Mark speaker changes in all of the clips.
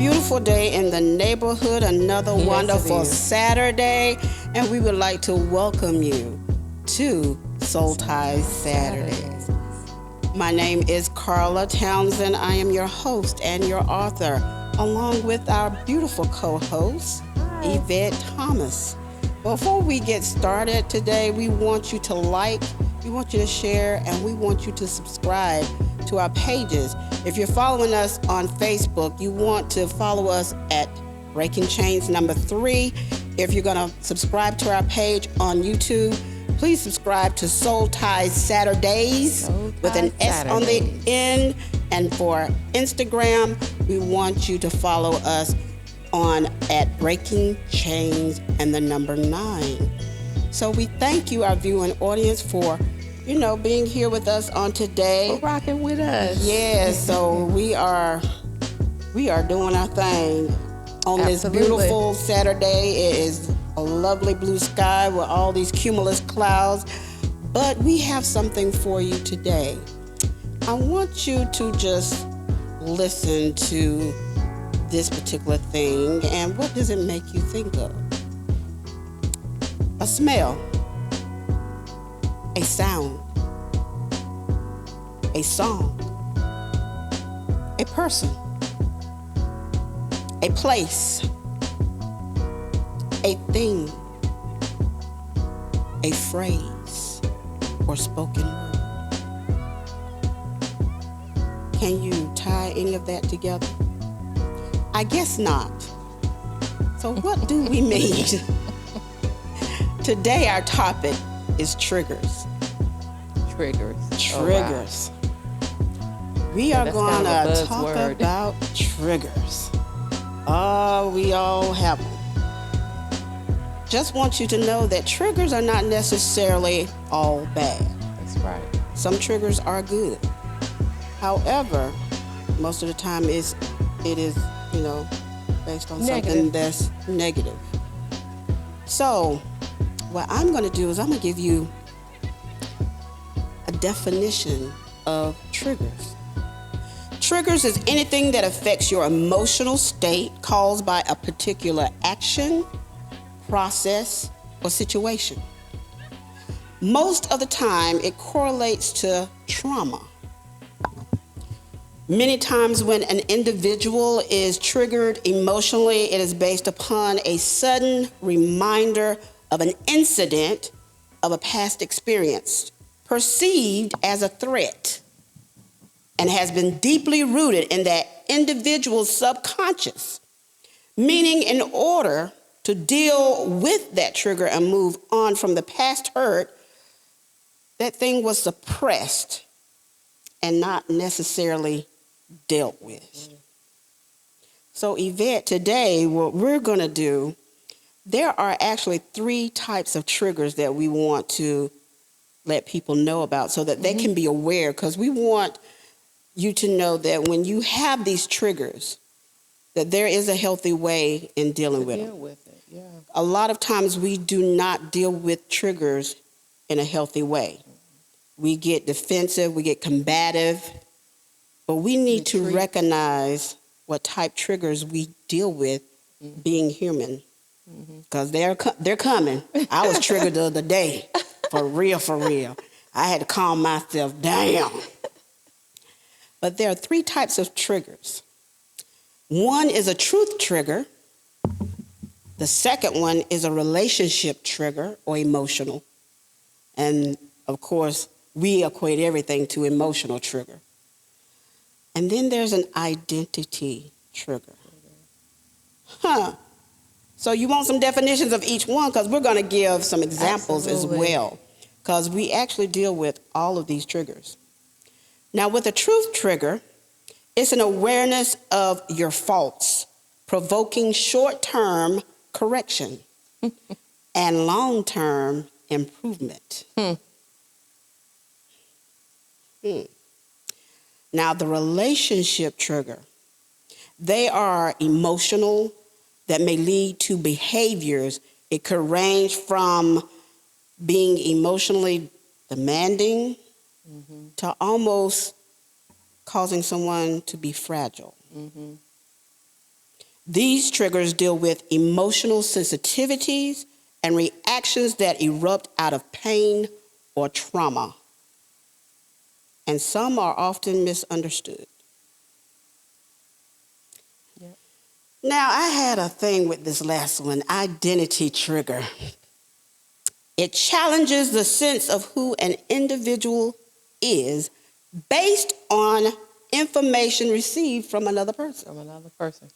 Speaker 1: beautiful day in the neighborhood, another
Speaker 2: Yes,
Speaker 1: wonderful
Speaker 2: it is.
Speaker 1: Saturday, and we would like to welcome you to Soul Ties Saturdays. My name is Karla Townsend. I am your host and your author, along with our beautiful co-host, Yvette Thomas. Before we get started today, we want you to like, we want you to share, and we want you to subscribe to our pages. If you're following us on Facebook, you want to follow us at Breaking Chains number 3. If you're going to subscribe to our page on YouTube, please subscribe to Soul Ties Saturdays with an S on the end. And for Instagram, we want you to follow us on at Breaking Chains and the number 9. So we thank you, our viewing audience, for being here with us on today.
Speaker 2: For rocking with us.
Speaker 1: Yeah, so we are doing our thing on this beautiful Saturday. It is a lovely blue sky with all these cumulus clouds, but we have something for you today. I want you to just listen to this particular thing, and what does it make you think of? A smell, a sound, a song, a person, a place, a thing, a phrase, or spoken word. Can you tie any of that together? I guess not. So what do we mean? Today our topic is triggers.
Speaker 2: Triggers.
Speaker 1: Triggers. We are going to talk about triggers. Oh, we all have them. Just want you to know that triggers are not necessarily all bad.
Speaker 2: That's right.
Speaker 1: Some triggers are good. However, most of the time it is, based on something that's negative. So, what I'm going to do is I'm going to give you a definition of triggers. Triggers is anything that affects your emotional state caused by a particular action, process, or situation. Most of the time, it correlates to trauma. Many times when an individual is triggered emotionally, it is based upon a sudden reminder of an incident of a past experience, perceived as a threat, and has been deeply rooted in that individual's subconscious. Meaning, in order to deal with that trigger and move on from the past hurt, that thing was suppressed and not necessarily dealt with. So, Yvette, today what we're going to do, there are actually 3 types of triggers that we want to let people know about so that they can be aware, because we want you to know that when you have these triggers, that there is a healthy way in dealing with them.
Speaker 2: Yeah.
Speaker 1: A lot of times we do not deal with triggers in a healthy way. We get defensive, we get combative, but we need to recognize what type triggers we deal with being human, because they're coming. I was triggered the other day, for real. I had to calm myself down. But there are 3 types of triggers. One is a truth trigger. The second one is a relationship trigger or emotional. And of course, we equate everything to emotional trigger. And then there's an identity trigger. So you want some definitions of each one, because we're going to give some examples as well, because we actually deal with all of these triggers. Now, with a truth trigger, it's an awareness of your faults, provoking short-term correction and long-term improvement. Now, the relationship trigger, they are emotional that may lead to behaviors. It could range from being emotionally demanding to almost causing someone to be fragile. These triggers deal with emotional sensitivities and reactions that erupt out of pain or trauma. And some are often misunderstood.
Speaker 2: Yep.
Speaker 1: Now, I had a thing with this last one, identity trigger. It challenges the sense of who an individual is based on information received from another person.
Speaker 2: From another person.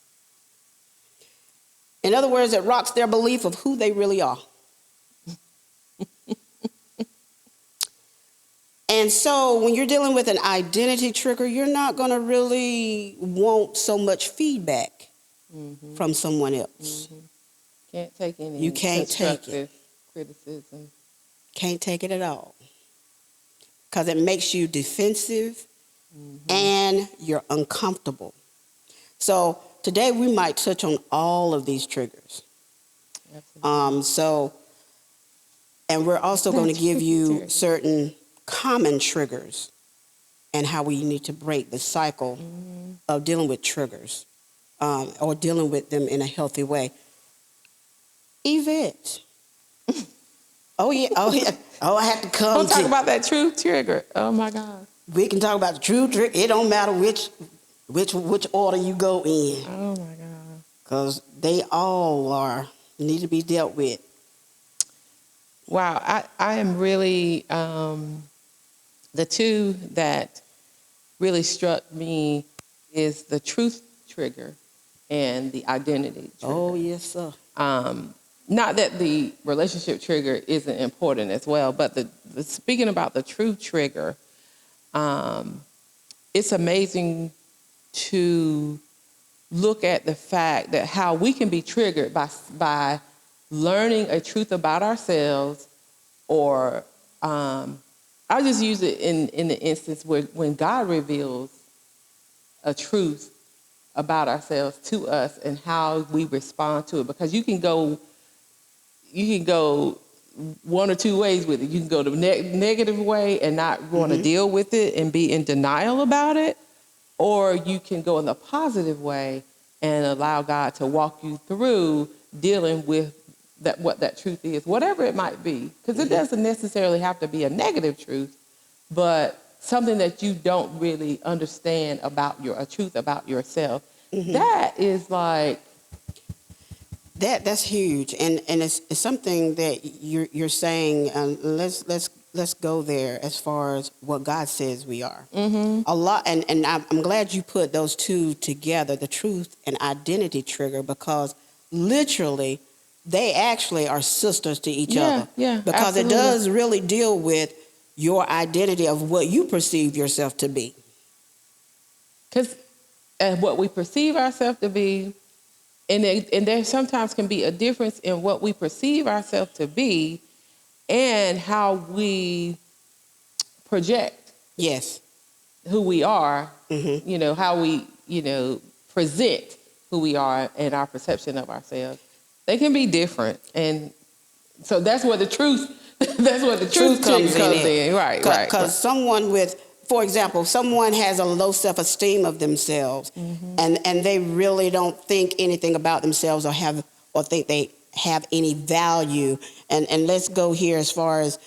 Speaker 1: In other words, it rocks their belief of who they really are. And so when you're dealing with an identity trigger, you're not going to really want so much feedback from someone else.
Speaker 2: Can't take any
Speaker 1: You can't take
Speaker 2: constructive criticism.
Speaker 1: Can't take it at all. Because it makes you defensive and you're uncomfortable. So today we might touch on all of these triggers.
Speaker 2: Absolutely.
Speaker 1: And we're also going to give you certain common triggers and how we need to break the cycle of dealing with triggers or dealing with them in a healthy way. Yvette. Oh, yeah. Oh, I have to come
Speaker 2: Don't talk about that true trigger. Oh, my God.
Speaker 1: We can talk about the true trigger. It don't matter which order you go in.
Speaker 2: Oh, my God.
Speaker 1: Because they all need to be dealt with.
Speaker 2: Wow. I am really, the two that really struck me is the truth trigger and the identity trigger.
Speaker 1: Oh, yes, sir.
Speaker 2: Not that the relationship trigger isn't important as well, but speaking about the truth trigger, it's amazing to look at the fact that how we can be triggered by learning a truth about ourselves, or I'll just use it in the instance where when God reveals a truth about ourselves to us and how we respond to it, because you can go one or two ways with it. You can go the negative way and not want to deal with it and be in denial about it, or you can go in the positive way and allow God to walk you through dealing with what that truth is, whatever it might be, because it doesn't necessarily have to be a negative truth, but something that you don't really understand about a truth about yourself. That is like
Speaker 1: that's huge, and it's something that you're saying. Let's go there as far as what God says we are. A lot, and I'm glad you put those two together, the truth and identity trigger, because literally they actually are sisters to each other.
Speaker 2: Yeah,
Speaker 1: because
Speaker 2: absolutely.
Speaker 1: it does really deal with your identity of what you perceive yourself to be.
Speaker 2: Because what we perceive ourselves to be, and there sometimes can be a difference in what we perceive ourselves to be and how we project
Speaker 1: Yes.
Speaker 2: who we are, how we, present who we are and our perception of ourselves. They can be different. And so that's where the truth comes in. Right.
Speaker 1: Because someone for example, someone has a low self-esteem of themselves, and they really don't think anything about themselves or think they have any value. And let's go here as far as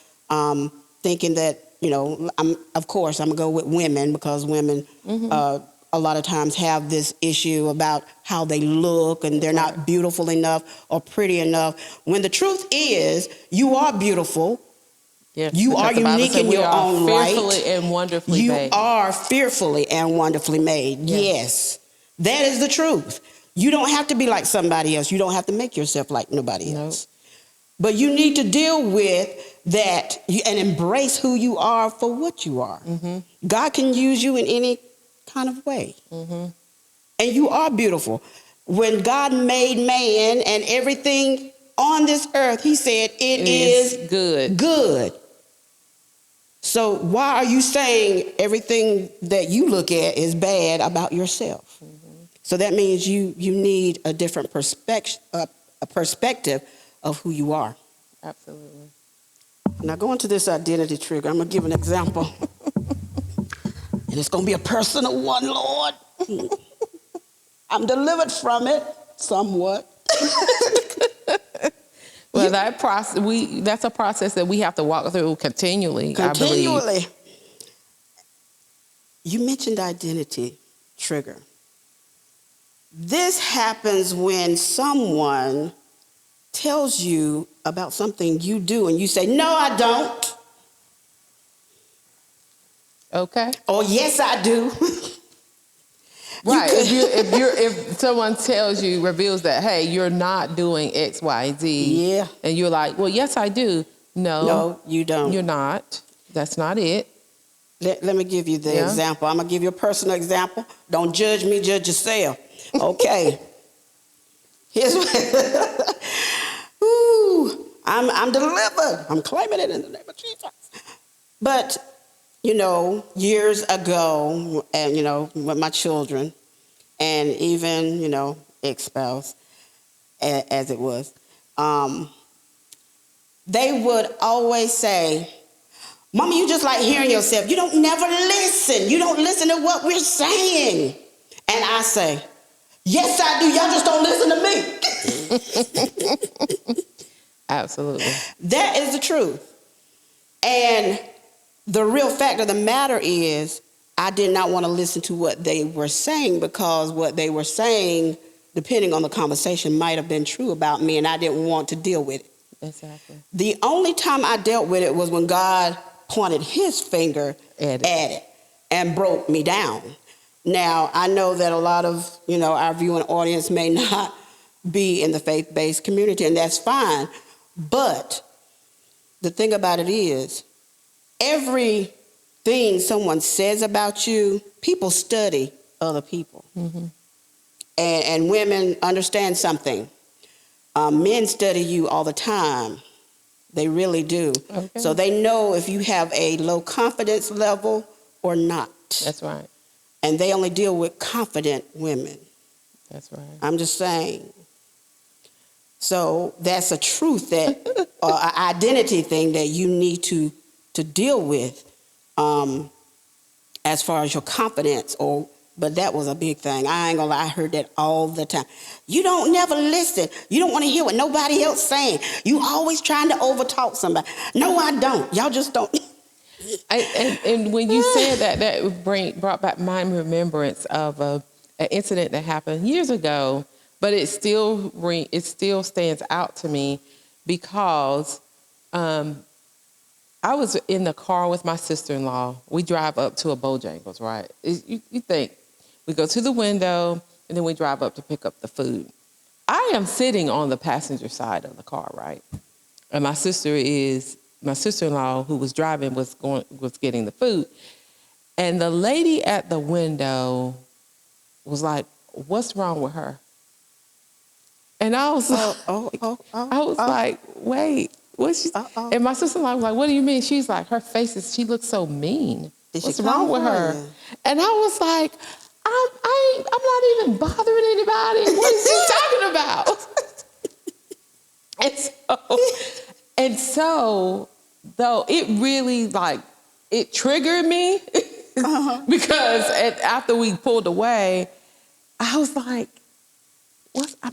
Speaker 1: thinking that, I'm gonna go with women, because women a lot of times have this issue about how they look and they're not beautiful enough or pretty enough. When the truth is, you are beautiful.
Speaker 2: Yes,
Speaker 1: you are unique in your own right.
Speaker 2: Fearfully and wonderfully
Speaker 1: you
Speaker 2: made.
Speaker 1: You are fearfully and wonderfully made. Yes. That is the truth. You don't have to be like somebody else. You don't have to make yourself like nobody else. But you need to deal with that and embrace who you are for what you are. God can use you in any kind of way. And you are beautiful. When God made man and everything on this earth, he said it is good. So why are you saying everything that you look at is bad about yourself? So that means you need a different perspective of who you are.
Speaker 2: Absolutely.
Speaker 1: Now going to this identity trigger, I'm going to give an example. And it's going to be a personal one, Lord. I'm delivered from it. Somewhat.
Speaker 2: Well, that's a process that we have to walk through continually, I believe.
Speaker 1: Continually. You mentioned identity trigger. This happens when someone tells you about something you do and you say, no, I don't.
Speaker 2: Okay.
Speaker 1: Or yes, I do.
Speaker 2: Right. If someone tells you, reveals that, hey, you're not doing X, Y, Z.
Speaker 1: Yeah.
Speaker 2: And you're like, well, yes, I do.
Speaker 1: No, you don't.
Speaker 2: You're not. That's not it.
Speaker 1: Let me give you the example. I'm going to give you a personal example. Don't judge me, judge yourself. Okay. Here's what. Ooh, I'm delivered. I'm claiming it in the name of Jesus. But, years ago, and, with my children, and even, ex-spouse, as it was, they would always say, Mama, you just like hearing yourself. You don't never listen. You don't listen to what we're saying. And I say, yes, I do. Y'all just don't listen to me.
Speaker 2: Absolutely.
Speaker 1: That is the truth. And the real fact of the matter is, I did not want to listen to what they were saying, because what they were saying, depending on the conversation, might have been true about me, and I didn't want to deal with it.
Speaker 2: Exactly.
Speaker 1: The only time I dealt with it was when God pointed his finger at it and broke me down. Now, I know that a lot of, our viewing audience may not be in the faith-based community, and that's fine. But the thing about it is, everything someone says about you, people study other people. Mm-hmm. And women understand something. Men study you all the time. They really do. Okay. So they know if you have a low confidence level or not.
Speaker 2: That's right.
Speaker 1: And they only deal with confident women.
Speaker 2: That's right.
Speaker 1: I'm just saying. So that's a truth, that an identity thing that you need to deal with, as far as your confidence. But that was a big thing. I ain't gonna lie, I heard that all the time. You don't never listen. You don't want to hear what nobody else saying. You always trying to overtalk somebody. No, I don't. Y'all just don't.
Speaker 2: And when you said that brought back my remembrance of an incident that happened years ago, but it still stands out to me because I was in the car with my sister-in-law. We drive up to a Bojangles, right? You think we go to the window and then we drive up to pick up the food. I am sitting on the passenger side of the car, right? And my sister-in-law who was driving was getting the food. And the lady at the window was like, "What's wrong with her?" And I was like, "Wait, what's she?" And my sister-in-law was like, "What do you mean?" She's like, "Her face she looks so mean. What's wrong with her?" And I was like, I'm not even bothering anybody. What is she talking about? And so, though, it really, it triggered me because after we pulled away, I was like, was I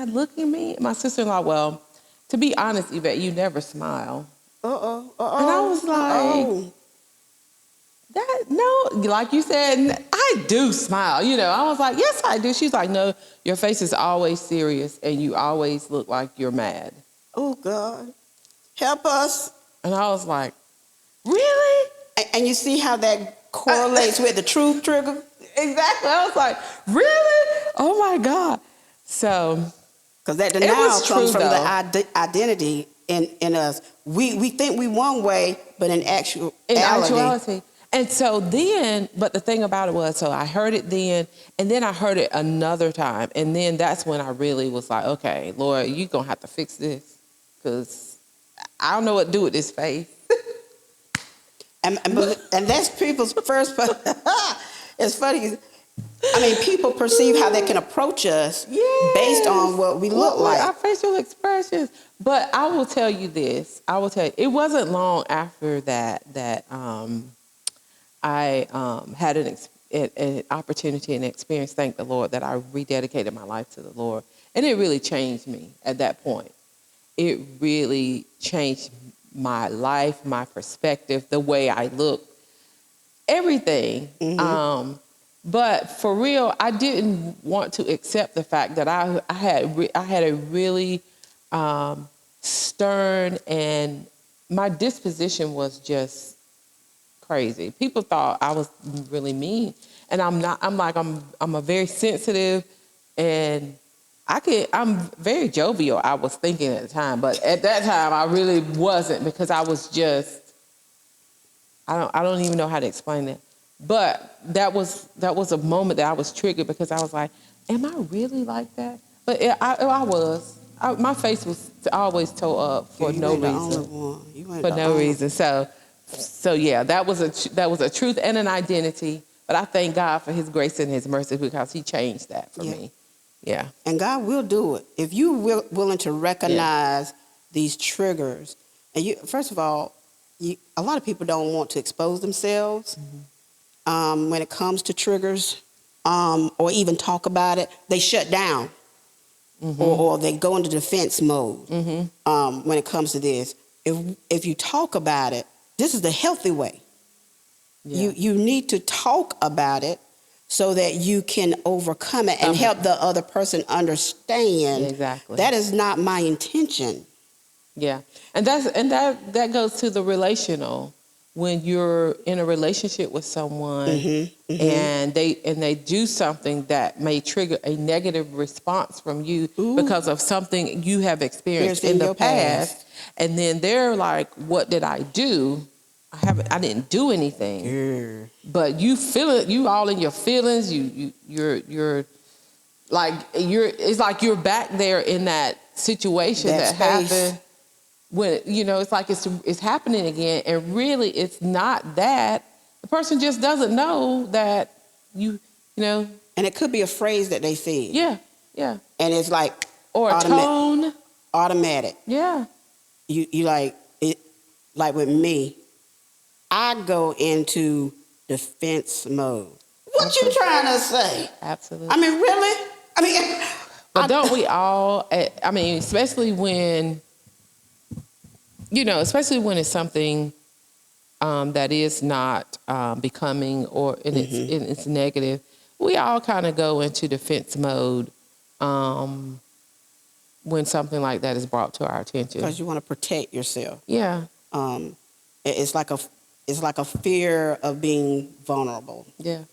Speaker 2: looking at me? My sister-in-law, well, to be honest, Yvette, you never smile. And I was like, no, like you said, I do smile. I was like, yes, I do. She's like, no, your face is always serious and you always look like you're mad.
Speaker 1: Oh, God. Help us.
Speaker 2: And I was like, really?
Speaker 1: And you see how that correlates with the truth trigger?
Speaker 2: Exactly. I was like, really? Oh, my God. So.
Speaker 1: Because that denial comes from the identity in us. We think we one way, but in actuality.
Speaker 2: And so then, but the thing about it was, so I heard it then, and then I heard it another time. And then that's when I really was like, okay, Lord, you're going to have to fix this because I don't know what to do with this faith.
Speaker 1: And that's people's first, it's funny. People perceive how they can approach us based on what we look like.
Speaker 2: Our facial expressions. But I will tell you this. It wasn't long after that I had an opportunity and experience, thank the Lord, that I rededicated my life to the Lord. And it really changed me at that point. It really changed my life, my perspective, the way I look, everything. But for real, I didn't want to accept the fact that I had a really stern, and my disposition was just crazy. People thought I was really mean, and I'm not. I'm a very sensitive, and I'm very jovial. I was thinking at the time, but at that time I really wasn't, because I was just. I don't even know how to explain it. But that was a moment that I was triggered, because I was like, am I really like that? But I was. My face was always toe up for no reason.
Speaker 1: The only one. You ain't
Speaker 2: For
Speaker 1: the
Speaker 2: no
Speaker 1: only
Speaker 2: reason. So yeah, that was a truth and an identity. But I thank God for His grace and His mercy, because He changed that for me. Yeah.
Speaker 1: And God will do it if you willing to recognize these triggers. And you, first of all, a lot of people don't want to expose themselves when it comes to triggers, or even talk about it. They shut down, or they go into defense mode when it comes to this. If you talk about it, this is the healthy way.
Speaker 2: Yeah.
Speaker 1: You need to talk about it so that you can overcome it and help the other person understand.
Speaker 2: Exactly.
Speaker 1: That is not my intention.
Speaker 2: Yeah, and that goes to the relational. When you're in a relationship with someone and they do something that may trigger a negative response from you because of something you have experienced in the past, and then they're like, "What did I do? I didn't do anything."
Speaker 1: Yeah.
Speaker 2: But you feel it. You all in your feelings. You're like It's like you're back there in that situation that happened. When it's like it's happening again, and really it's not that. The person just doesn't know that you know.
Speaker 1: And it could be a phrase that they said.
Speaker 2: Yeah, yeah.
Speaker 1: And it's like,
Speaker 2: or a tone.
Speaker 1: Automatic.
Speaker 2: Yeah.
Speaker 1: You like it. Like with me, I go into defense mode. What you trying to say?
Speaker 2: Absolutely.
Speaker 1: I mean, really? I mean,
Speaker 2: but don't we all? I mean, especially when. Especially when it's something that is not becoming, or it's negative, we all kind of go into defense mode when something like that is brought to our attention.
Speaker 1: Because you want to protect yourself.
Speaker 2: Yeah.
Speaker 1: It's like a fear of being vulnerable.
Speaker 2: Yeah.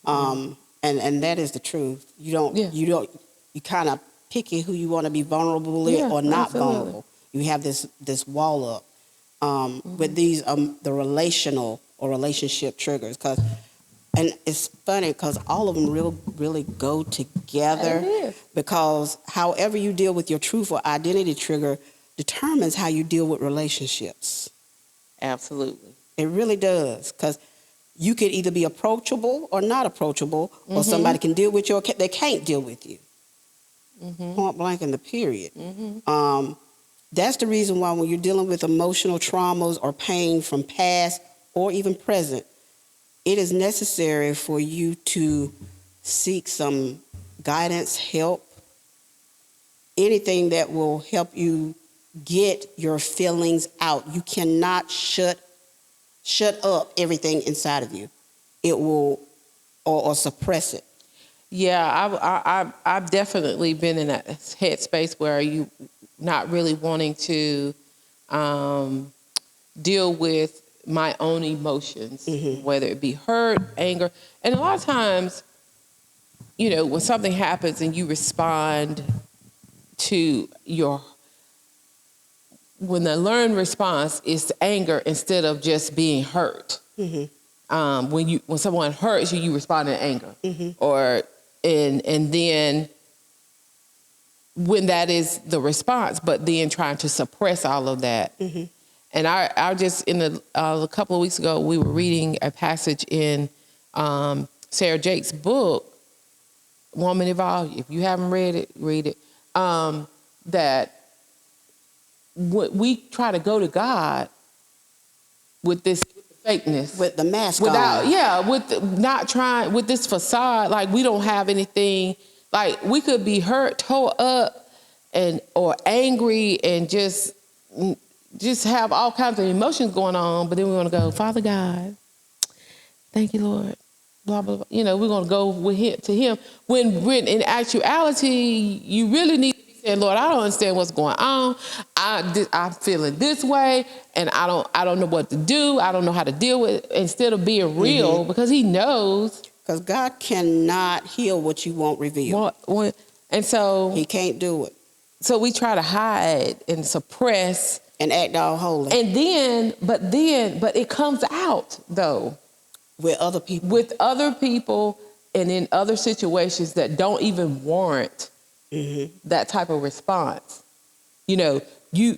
Speaker 1: And that is the truth. You kind of picky who you want to be vulnerable with or not vulnerable. You have this wall up with these the relational or relationship triggers, and it's funny because all of them really go together.
Speaker 2: It is.
Speaker 1: Because however you deal with your truth or identity trigger determines how you deal with relationships.
Speaker 2: Absolutely.
Speaker 1: It really does, because you could either be approachable or not approachable, or somebody can deal with you or they can't deal with you. Point blank in the period. That's the reason why when you're dealing with emotional traumas or pain from past or even present, it is necessary for you to seek some guidance, help, anything that will help you get your feelings out. You cannot shut up everything inside of you. It will, or suppress it.
Speaker 2: Yeah, I've definitely been in that headspace where you not really wanting to deal with my own emotions, whether it be hurt, anger. And a lot of times, when something happens and you respond to when the learned response is anger instead of just being hurt. When someone hurts you, you respond in anger. And then when that is the response, but then trying to suppress all of that. And I just, a couple of weeks ago, we were reading a passage in Sarah Jake's book, Woman Evolved. If you haven't read it, read it. That we try to go to God with this fakeness.
Speaker 1: With the mask
Speaker 2: Without,
Speaker 1: on.
Speaker 2: yeah, not trying, with this facade, like we don't have anything, like we could be hurt, tore up, or angry and just have all kinds of emotions going on, but then we're going to go, Father God, thank you, Lord. Blah, blah, blah. We're going to go with him, to him. When in actuality, you really need to be saying, Lord, I don't understand what's going on. I'm feeling this way, and I don't know what to do. I don't know how to deal with it. Instead of being real, because he knows.
Speaker 1: Because God cannot heal what you won't reveal.
Speaker 2: And so
Speaker 1: he can't do it.
Speaker 2: So we try to hide and suppress.
Speaker 1: And act all holy.
Speaker 2: But it comes out, though.
Speaker 1: With other people.
Speaker 2: With other people and in other situations that don't even warrant that type of response.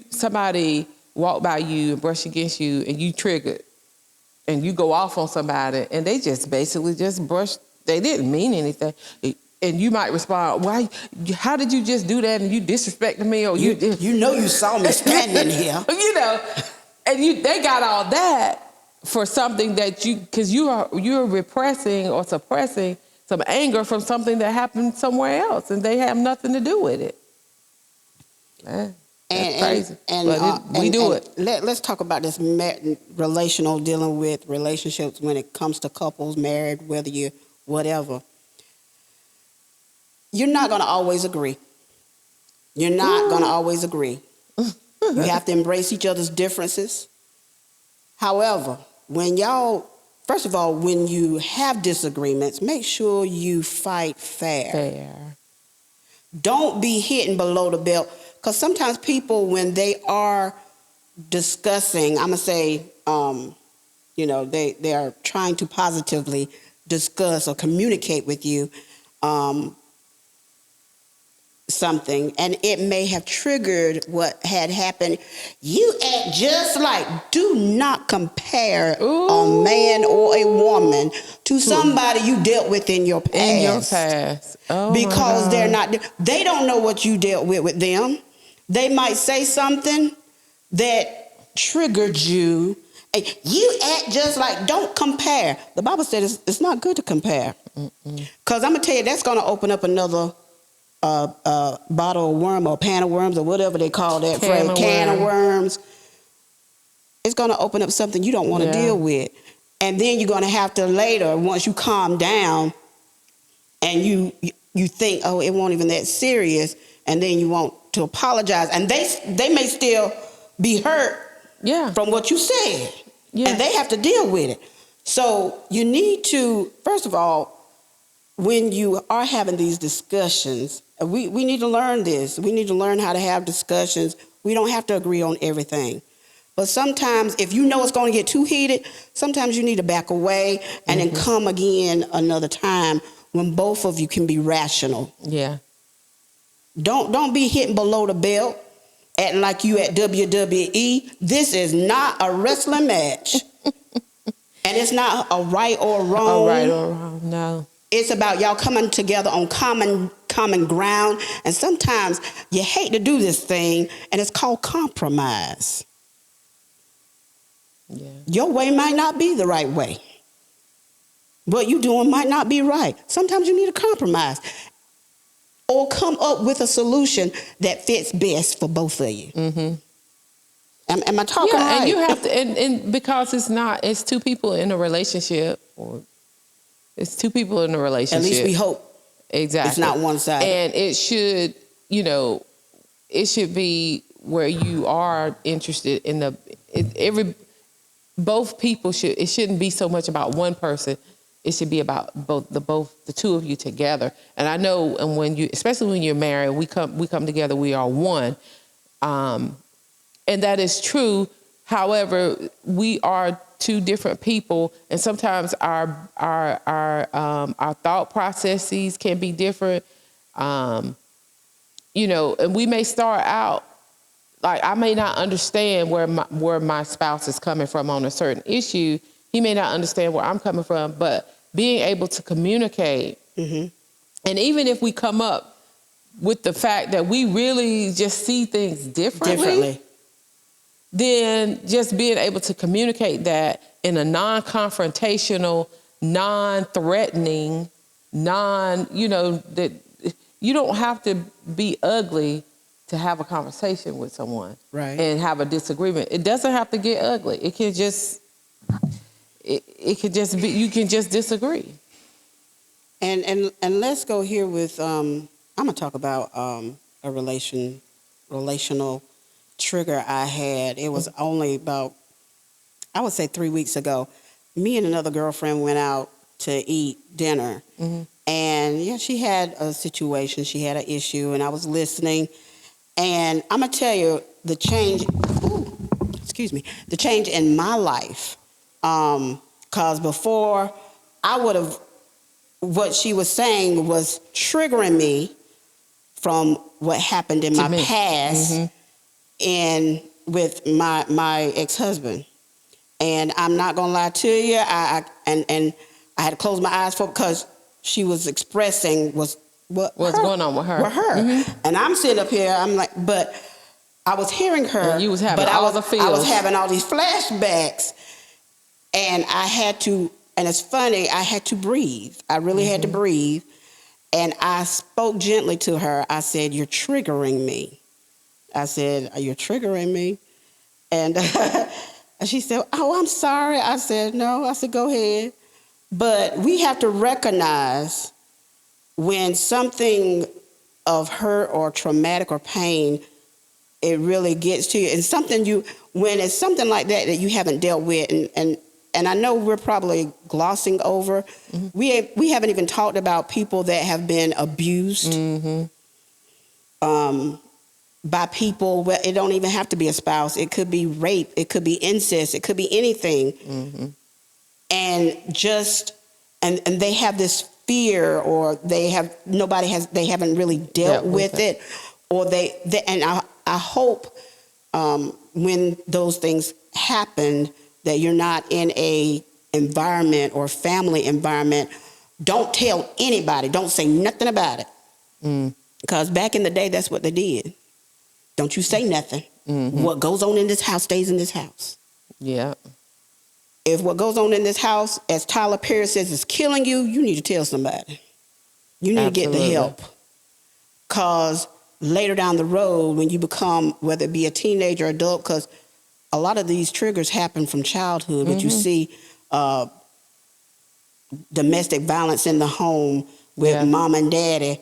Speaker 2: Somebody walk by you and brush against you and you triggered and you go off on somebody and they just basically just brushed. They didn't mean anything. And you might respond, why? How did you just do that and you disrespected me? Or
Speaker 1: you saw me standing here.
Speaker 2: And they got all that for something that because you're repressing or suppressing some anger from something that happened somewhere else, and they have nothing to do with it. Man, that's crazy. We do it.
Speaker 1: Let's talk about this dealing with relationships when it comes to couples, married, whether you whatever. You're not going to always agree. You're not going to always agree. You have to embrace each other's differences. However, when you have disagreements, make sure you fight fair. Don't be hitting below the belt. Because sometimes people, when they are discussing, I'm going to say, they are trying to positively discuss or communicate with you something, and it may have triggered what had happened. You act just like, do not compare a man or a woman to somebody you dealt with in your past.
Speaker 2: Oh,
Speaker 1: because they don't know what you dealt with them. They might say something that triggered you. You act just like, don't compare. The Bible says it's not good to compare. Because I'm going to tell you, that's going to open up another bottle of worm or pan of worms or whatever they call that phrase, can of worms. It's going to open up something you don't want to deal with. And then you're going to have to later, once you calm down and you think, oh, it won't even that serious, and then you want to apologize. And they may still be hurt from what you said. And they have to deal with it. So you need to, first of all, when you are having these discussions, we need to learn this. We need to learn how to have discussions. We don't have to agree on everything. But sometimes, if you know it's going to get too heated, sometimes you need to back away and then come again another time when both of you can be rational. Yeah. Don't be hitting below the belt, acting like you at WWE. This is not a wrestling match. And it's not a right or wrong.
Speaker 2: No.
Speaker 1: It's about y'all coming together on common ground. And sometimes you hate to do this thing, and it's called compromise. Yeah. Your way might not be the right way. What you're doing might not be right. Sometimes you need a compromise. Or come up with a solution that fits best for both of you. Mm-hmm. Am I talking right?
Speaker 2: And you have to, and because it's two people in a relationship, or it's two people in a relationship.
Speaker 1: At least we hope.
Speaker 2: Exactly.
Speaker 1: It's not one side.
Speaker 2: And it should, it should be where you are interested in both people it shouldn't be so much about one person. It should be about the two of you together. And I know, and especially when you're married, we come together, we are one. And that is true. However, we are two different people, and sometimes our thought processes can be different. And we may start out like, I may not understand where my spouse is coming from on a certain issue. He may not understand where I'm coming from, but being able to communicate, and even if we come up with the fact that we really just see things differently. then just being able to communicate that in a non-confrontational, non-threatening, that you don't have to be ugly to have a conversation with someone,
Speaker 1: Right.
Speaker 2: and have a disagreement. It doesn't have to get ugly. It can just be, you can just disagree.
Speaker 1: And let's go here with I'm gonna talk about a relational trigger I had. It was only about, I would say, 3 weeks ago. Me and another girlfriend went out to eat dinner, and yeah, she had a situation, she had an issue, and I was listening. And I'm gonna tell you the change. The change in my life. Cause before, I would have, what she was saying was triggering me from what happened in my past, and with my ex-husband. And I'm not gonna lie to you, I had to close my eyes for, because she was expressing what's
Speaker 2: going on with her.
Speaker 1: And I'm sitting up here, I'm like, but I was hearing her,
Speaker 2: and you was having
Speaker 1: but
Speaker 2: all the feels.
Speaker 1: I was having all these flashbacks, and I had to, and it's funny, I had to breathe. I really had to breathe. And I spoke gently to her. I said, "You're triggering me." I said, "You're triggering me." And she said, "Oh, I'm sorry." I said, "No." I said, "Go ahead." But we have to recognize when something of hurt or traumatic or pain, it really gets to you. And when it's something like that you haven't dealt with, and I know we're probably glossing over. We haven't even talked about people that have been abused by people. Well, it don't even have to be a spouse. It could be rape. It could be incest. It could be anything. And and they have this fear, or they haven't really dealt with it, or and I hope when those things happen, that you're not in a environment or family environment. Don't tell anybody. Don't say nothing about it. Because back in the day, that's what they did. Don't you say nothing. What goes on in this house stays in this house.
Speaker 2: Yeah.
Speaker 1: If what goes on in this house, as Tyler Perry says, is killing you, you need to tell somebody. You need to get the help. Because later down the road, when you become, whether it be a teenager or adult, because a lot of these triggers happen from childhood, but you see domestic violence in the home with mom and daddy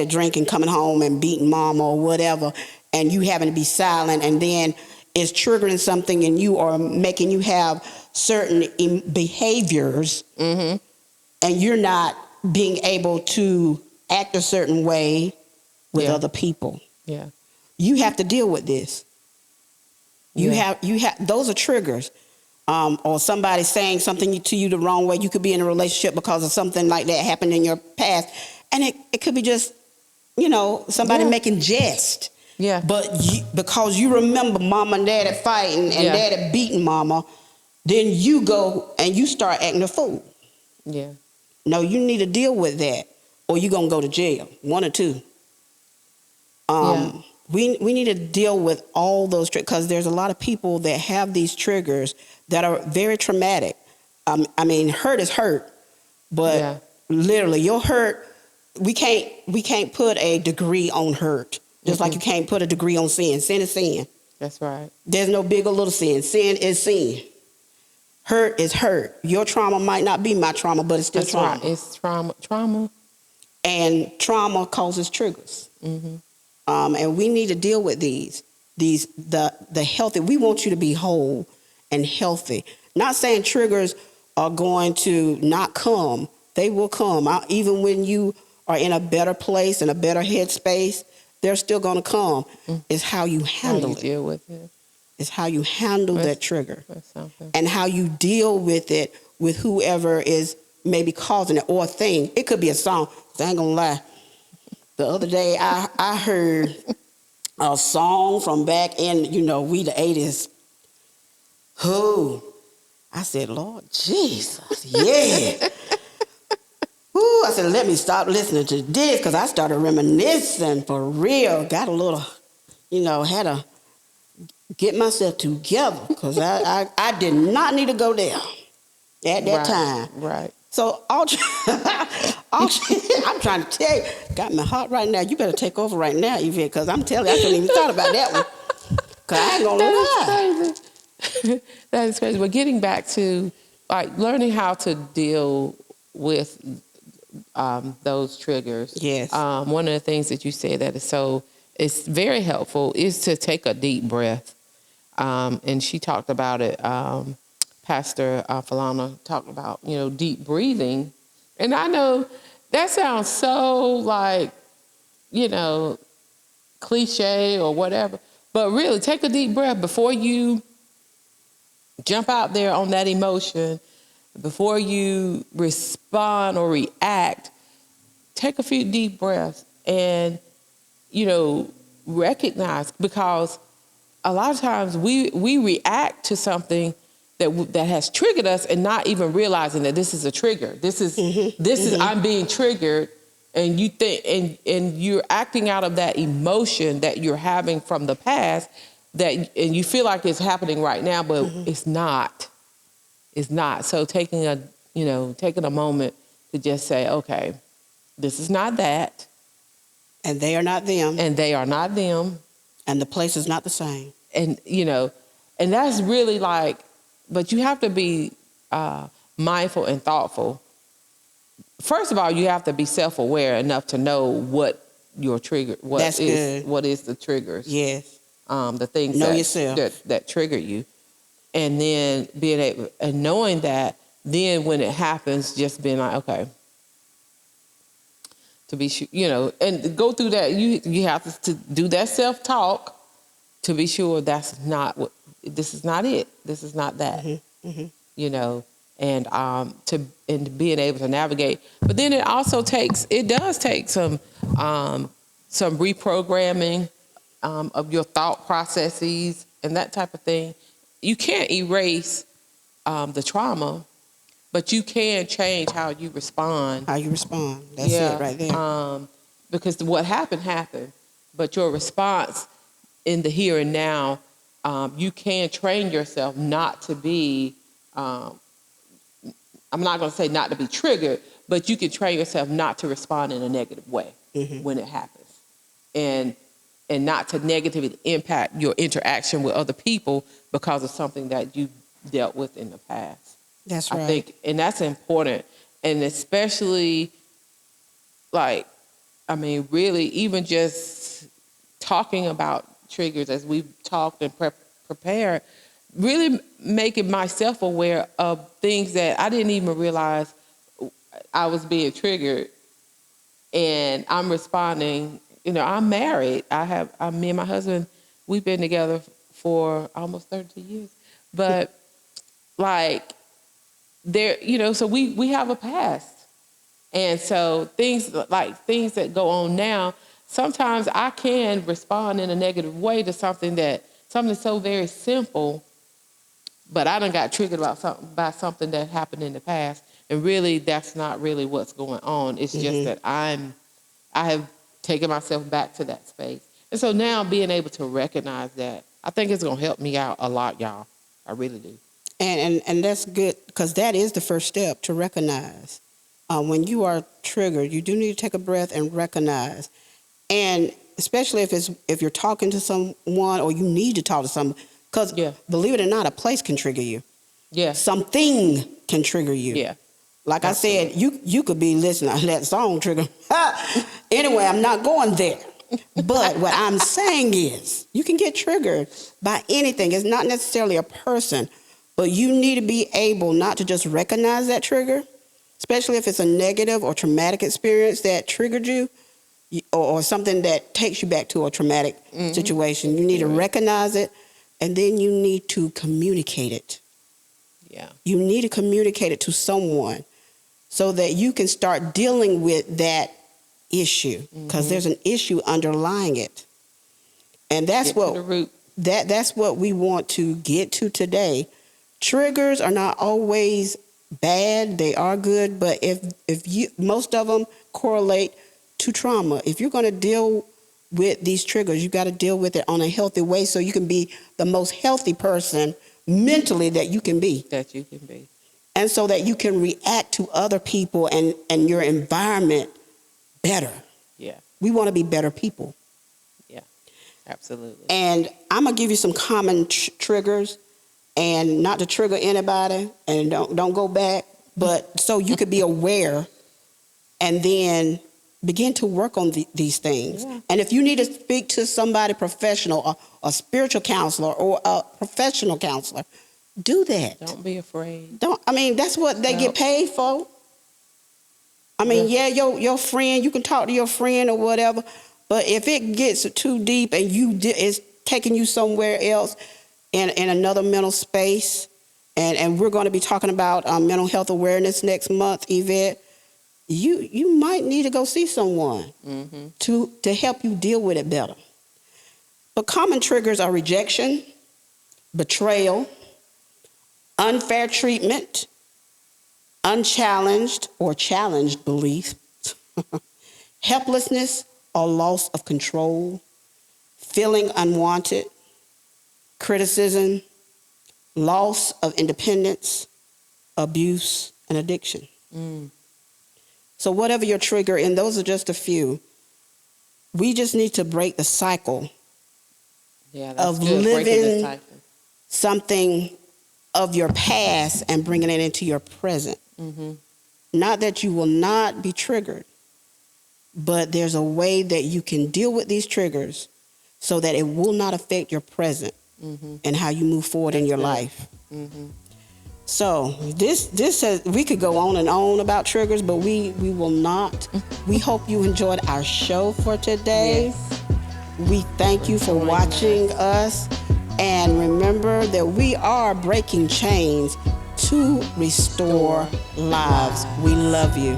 Speaker 1: drinking, coming home and beating mom or whatever, and you having to be silent, and then it's triggering something in you or making you have certain behaviors, and you're not being able to act a certain way with other people.
Speaker 2: Yeah.
Speaker 1: You have to deal with this. You have those are triggers. Or somebody saying something to you the wrong way. You could be in a relationship because of something like that happened in your past. And it could be just, somebody making jest.
Speaker 2: Yeah.
Speaker 1: But because you remember mama and daddy fighting and daddy beating mama, then you go and you start acting a fool.
Speaker 2: Yeah.
Speaker 1: No, you need to deal with that, or you're going to go to jail. One or two. We need to deal with all those triggers, because there's a lot of people that have these triggers that are very traumatic. I mean, hurt is hurt, but literally your hurt, we can't put a degree on hurt. Just like you can't put a degree on sin. Sin is sin.
Speaker 2: That's right.
Speaker 1: There's no big or little sin. Sin is sin. Hurt is hurt. Your trauma might not be my trauma, but it's still trauma.
Speaker 2: Right. It's trauma.
Speaker 1: And trauma causes triggers. And we need to deal with the healthy. We want you to be whole and healthy. Not saying triggers are going to not come. They will come. Even when you are in a better place, in a better headspace, they're still going to come. It's how you handle it.
Speaker 2: Deal with it. It's
Speaker 1: how you handle that trigger. And how you deal with it with whoever is maybe causing it, or a thing. It could be a song. I ain't going to lie. The other day, I heard a song from back in, we the 80s. Who? I said, Lord Jesus, yeah. Ooh, I said, let me stop listening to this, because I started reminiscing for real. Got a little, get myself together because I did not need to go there at that time.
Speaker 2: Right.
Speaker 1: So I'm trying to tell you, got my heart right now. You better take over right now, Yvette, because I'm telling you, I couldn't even thought about that one. Because I ain't going to lie.
Speaker 2: That is crazy. That is crazy. But getting back to like learning how to deal with those triggers.
Speaker 1: Yes.
Speaker 2: One of the things that you said that is it's very helpful is to take a deep breath. And she talked about it. Pastor Falana talked about, deep breathing. And I know that sounds so like, cliche or whatever. But really, take a deep breath before you jump out there on that emotion, before you respond or react. Take a few deep breaths and, recognize, because a lot of times we react to something that has triggered us and not even realizing that this is a trigger. This is I'm being triggered, and you think and you're acting out of that emotion that you're having from the past and you feel like it's happening right now, but it's not. It's not. So taking a moment to just say, okay, this is not that.
Speaker 1: And they are not them.
Speaker 2: And they are not them.
Speaker 1: And the place is not the same.
Speaker 2: And, and that's really like, but you have to be mindful and thoughtful. First of all, you have to be self-aware enough to know what your trigger, what is the triggers.
Speaker 1: Yes.
Speaker 2: The things
Speaker 1: know yourself.
Speaker 2: That trigger you. And then being able, and knowing that, then when it happens, just being like, okay, to be sure, and go through that. You have to do that self-talk to be sure this is not it. This is not that. And being able to navigate. But then it does take some reprogramming of your thought processes and that type of thing. You can't erase the trauma, but you can change how you respond.
Speaker 1: That's it right there.
Speaker 2: Because what happened, but your response in the here and now, you can train yourself not to be, I'm not going to say not to be triggered, but you can train yourself not to respond in a negative way when it happens. And not to negatively impact your interaction with other people because of something that you dealt with in the past.
Speaker 1: That's right.
Speaker 2: I think, and that's important. And especially, really, even just talking about triggers as we've talked and prepared, really making myself aware of things that I didn't even realize I was being triggered. And I'm responding. I'm married. Me and my husband, we've been together for almost 32 years. But so we have a past. And so things that go on now, sometimes I can respond in a negative way to something so very simple, but I done got triggered by something that happened in the past. And really, that's not really what's going on. It's just that I have taken myself back to that space. And so now being able to recognize that, I think it's going to help me out a lot, y'all. I really do.
Speaker 1: And that's good, because that is the first step, to recognize. When you are triggered, you do need to take a breath and recognize. And especially if you're talking to someone or you need to talk to someone, because believe it or not, a place can trigger you.
Speaker 2: Yeah.
Speaker 1: Something can trigger you.
Speaker 2: Yeah.
Speaker 1: Like absolutely. I said, you could be listening to that song trigger. Anyway, I'm not going there. But what I'm saying is, you can get triggered by anything. It's not necessarily a person, but you need to be able not to just recognize that trigger, especially if it's a negative or traumatic experience that triggered you, or something that takes you back to a traumatic situation. You need to recognize it, and then you need to communicate it.
Speaker 2: Yeah.
Speaker 1: You need to communicate it to someone so that you can start dealing with that issue, because there's an issue underlying it. And that's that's what we want to get to today. Triggers are not always bad, they are good, but if most of them correlate to trauma. If you're going to deal with these triggers. You got to deal with it on a healthy way so you can be the most healthy person mentally that you can be.
Speaker 2: That you can be.
Speaker 1: And so that you can react to other people and your environment better.
Speaker 2: Yeah.
Speaker 1: We want to be better people.
Speaker 2: Yeah, absolutely.
Speaker 1: And I'm going to give you some common triggers, and not to trigger anybody, and don't go back, but so you could be aware and then begin to work on these things.
Speaker 2: Yeah.
Speaker 1: And if you need to speak to somebody professional, a spiritual counselor or a professional counselor, do that.
Speaker 2: Don't be afraid.
Speaker 1: That's what they get paid for. Your friend, you can talk to your friend or whatever, but if it gets too deep and it's taking you somewhere else in another mental space, and we're going to be talking about mental health awareness next month, Yvette, you might need to go see someone to help you deal with it better. But common triggers are rejection, betrayal, unfair treatment, unchallenged or challenged belief, helplessness or loss of control, feeling unwanted, criticism, loss of independence, abuse, and addiction. So whatever your trigger, and those are just a few, we just need to break the cycle of living something of your past and bringing it into your present. Not that you will not be triggered, but there's a way that you can deal with these triggers so that it will not affect your present and how you move forward in your life. So we could go on and on about triggers, but we will not. We hope you enjoyed our show for today.
Speaker 2: Yes.
Speaker 1: We thank you for watching us. And remember that we are breaking chains to restore lives. We love you.